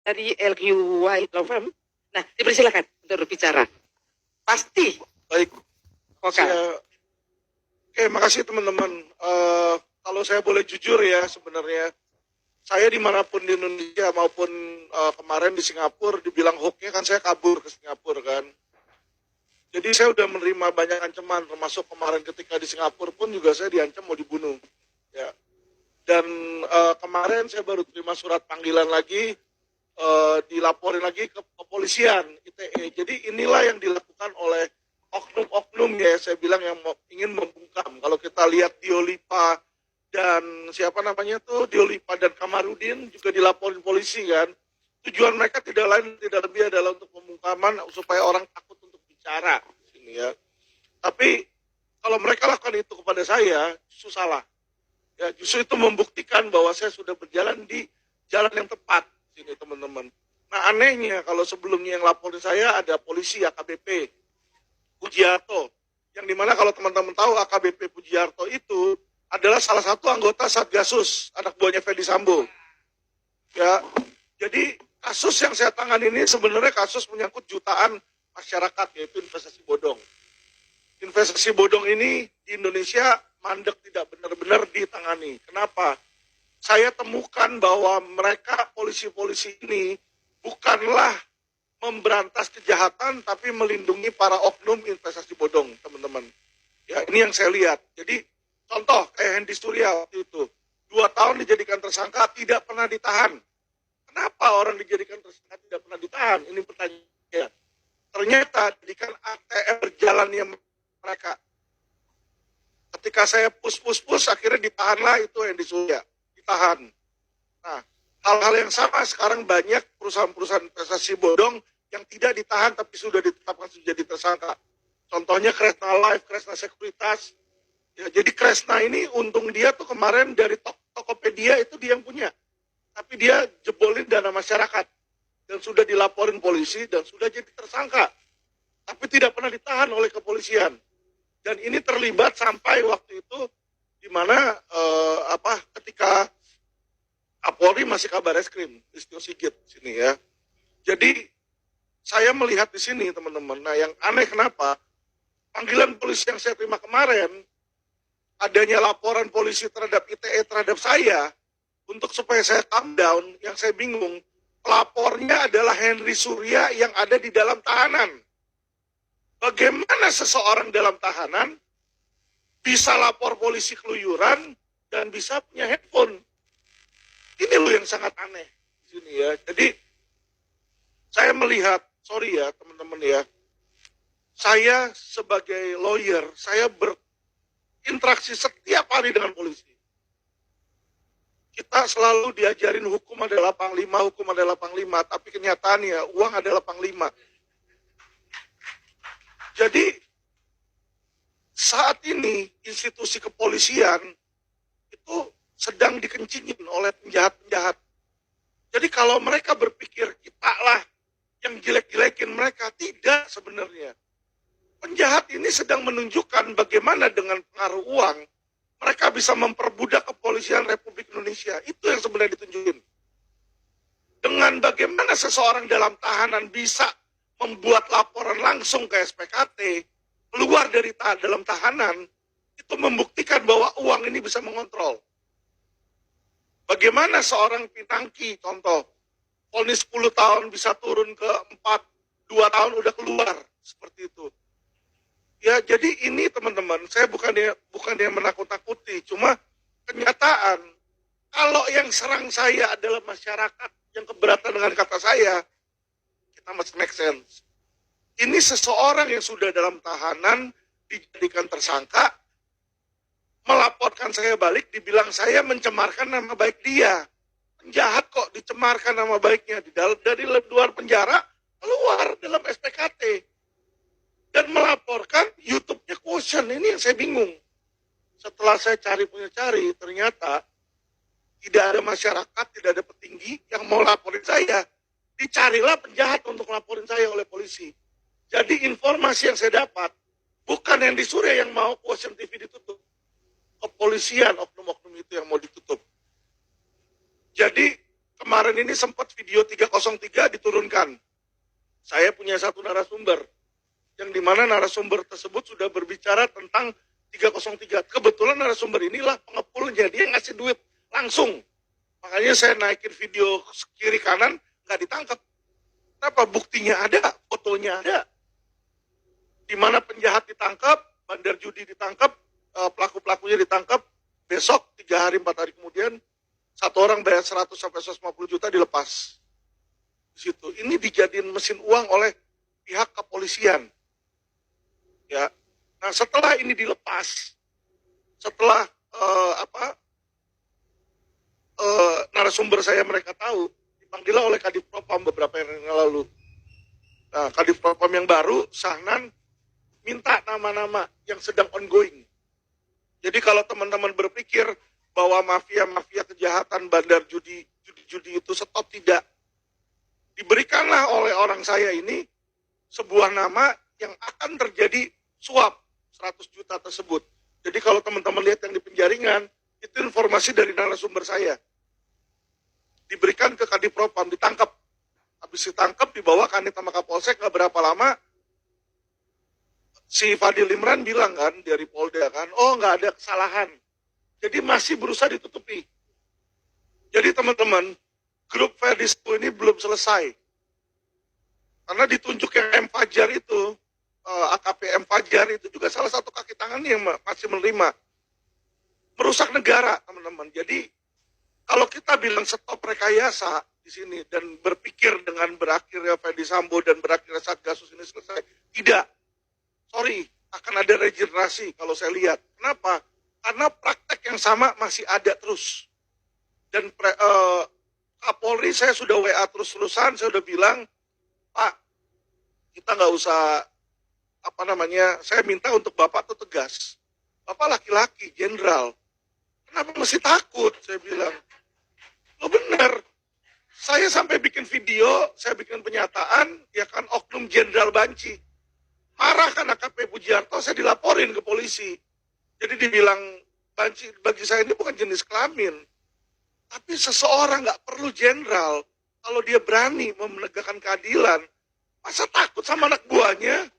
dari LQY Law Firm. Nah, dipersilakan untuk berbicara. Pasti. Baik. Oke, Makasih teman-teman. Kalau saya boleh jujur ya, sebenarnya saya dimanapun di Indonesia maupun kemarin di Singapura dibilang hoaxnya kan saya kabur ke Singapura kan. Jadi saya udah menerima banyak ancaman, termasuk kemarin ketika di Singapura pun juga saya diancam mau dibunuh. Ya. Dan kemarin saya baru terima surat panggilan lagi, dilaporin lagi ke kepolisian ITE. Jadi inilah yang dilakukan oleh oknum-oknum ya, saya bilang yang ingin membungkam. Kalau kita lihat Diolipa dan siapa namanya tuh, Diolipa dan Kamarudin juga dilaporin polisi kan. Tujuan mereka tidak lain tidak lebih adalah untuk pembungkaman supaya orang takut untuk bicara sini ya. Tapi kalau mereka lakukan itu kepada saya, justru salah. Ya, justru itu membuktikan bahwa saya sudah berjalan di jalan yang tepat sini teman-teman. Nah anehnya kalau sebelumnya yang laporin saya ada polisi AKBP Pujiarto, yang dimana kalau teman-teman tahu AKBP Pujiarto itu adalah salah satu anggota Satgasus, anak buahnya Ferdi Sambo. Ya, jadi kasus yang saya tangani ini sebenarnya kasus menyangkut jutaan masyarakat, yaitu investasi bodong. Investasi bodong ini di Indonesia mandek, tidak benar-benar ditangani. Kenapa? Saya temukan bahwa mereka polisi-polisi ini bukanlah memberantas kejahatan, tapi melindungi para oknum investasi bodong, teman-teman. Ya, ini yang saya lihat. Jadi, contoh kayak Hendy Surya waktu itu, 2 tahun dijadikan tersangka, tidak pernah ditahan. Kenapa orang dijadikan tersangka tidak pernah ditahan? Ini pertanyaan. Ternyata jadikan ATM berjalannya mereka. Ketika saya push, akhirnya ditahanlah itu Hendy Surya. Ditahan. Nah, hal-hal yang sama sekarang banyak perusahaan-perusahaan investasi bodong yang tidak ditahan tapi sudah ditetapkan menjadi tersangka. Contohnya Kresna Life, Kresna Sekuritas. Ya, jadi Kresna ini untung dia tuh kemarin dari Tokopedia itu dia yang punya. Tapi dia jebolin dana masyarakat. Dan sudah dilaporin polisi dan sudah jadi tersangka. Tapi tidak pernah ditahan oleh kepolisian. Dan ini terlibat sampai waktu itu di mana ketika Kapolri masih kabar eskrim, Listio Sigit sini ya. Jadi saya melihat di sini teman-teman. Nah yang aneh kenapa panggilan polisi yang saya terima kemarin, adanya laporan polisi terhadap ITE terhadap saya untuk supaya saya calm down. Yang saya bingung, pelapornya adalah Henry Surya yang ada di dalam tahanan. Bagaimana seseorang dalam tahanan bisa lapor polisi keluyuran dan bisa punya handphone? Ini loh yang sangat aneh di sini ya. Jadi saya melihat, sorry ya teman-teman ya, saya sebagai lawyer, saya berinteraksi setiap hari dengan polisi. Kita selalu diajarin hukum adalah panglima, tapi kenyataannya uang adalah panglima. Jadi saat ini institusi kepolisian itu sedang dikencingin oleh penjahat-penjahat. Jadi kalau mereka berpikir kita lah yang jelek-jelekin mereka, tidak sebenarnya. Penjahat ini sedang menunjukkan bagaimana dengan pengaruh uang mereka bisa memperbudak kepolisian Republik Indonesia. Itu yang sebenarnya ditunjukin. Dengan bagaimana seseorang dalam tahanan bisa membuat laporan langsung ke SPKT, keluar dari dalam tahanan, itu membuktikan bahwa uang ini bisa mengontrol. Bagaimana seorang Pinangki, contoh, vonis 10 tahun bisa turun ke 2 tahun udah keluar, seperti itu. Ya, jadi ini teman-teman, saya bukan dia menakut-nakuti, cuma kenyataan, kalau yang serang saya adalah masyarakat yang keberatan dengan kata saya, kita must make sense. Ini seseorang yang sudah dalam tahanan, dijadikan tersangka, melaporkan saya balik, dibilang saya mencemarkan nama baik dia. Penjahat kok dicemarkan nama baiknya, dari luar penjara, keluar dalam SPKT. Dan melaporkan YouTube-nya Quotient. Ini yang saya bingung. Setelah saya cari, ternyata tidak ada masyarakat, tidak ada petinggi yang mau laporin saya. Dicarilah penjahat untuk laporin saya oleh polisi. Jadi informasi yang saya dapat, bukan yang di Surya yang mau Quotient TV ditutup. Kepolisian, oknum-oknum itu yang mau ditutup. Jadi kemarin ini sempat video 303 diturunkan. Saya punya satu narasumber, yang dimana narasumber tersebut sudah berbicara tentang 303. Kebetulan narasumber inilah pengepulnya, dia ngasih duit langsung. Makanya saya naikin video kiri kanan, nggak ditangkap. Kenapa? Buktinya ada, fotonya ada. Di mana penjahat ditangkap, bandar judi ditangkap, pelaku-pelakunya ditangkap, besok 3 hari 4 hari kemudian satu orang bayar 100 sampai 150 juta dilepas. Di situ. Ini dijadiin mesin uang oleh pihak kepolisian. Ya. Nah, setelah ini dilepas, setelah narasumber saya mereka tahu, dipanggillah oleh Kadif Propam beberapa hari yang lalu. Nah, Kadif Propam yang baru, Sahnan, minta nama-nama yang sedang ongoing. Jadi kalau teman-teman berpikir bahwa mafia-mafia kejahatan bandar judi itu stop, tidak. Diberikanlah oleh orang saya ini sebuah nama yang akan terjadi suap 100 juta tersebut. Jadi kalau teman-teman lihat yang di penjaringan, itu informasi dari narasumber saya. Diberikan ke Kadif Propam, ditangkap. Habis ditangkap, dibawa ke Kanit sama Kapolsek, nggak berapa lama, si Fadil Imran bilang kan, dari Polda kan, oh nggak ada kesalahan. Jadi masih berusaha ditutupi. Jadi teman-teman, grup Ferdi Sambo ini belum selesai. Karena ditunjuk yang M. Fajar itu, AKP M. Fajar itu juga salah satu kaki tangannya yang masih menerima. Merusak negara, teman-teman. Jadi, kalau kita bilang stop rekayasa di sini dan berpikir dengan berakhirnya Ferdi Sambo dan berakhirnya Satgasus ini selesai, tidak. Sorry, akan ada regenerasi kalau saya lihat. Kenapa? Karena praktek yang sama masih ada terus. Dan Kapolri saya sudah WA terus-terusan, saya udah bilang, Pak, kita nggak usah, saya minta untuk Bapak tuh tegas. Bapak laki-laki, jenderal. Kenapa mesti takut? Saya bilang. Lo bener. Saya sampai bikin video, saya bikin pernyataan, ya kan oknum Jenderal Banci. Marah kan AKP Pujiarto, saya dilaporin ke polisi. Jadi dibilang, Banci bagi saya ini bukan jenis kelamin. Tapi seseorang nggak perlu jenderal. Kalau dia berani menegakkan keadilan, masa takut sama anak buahnya?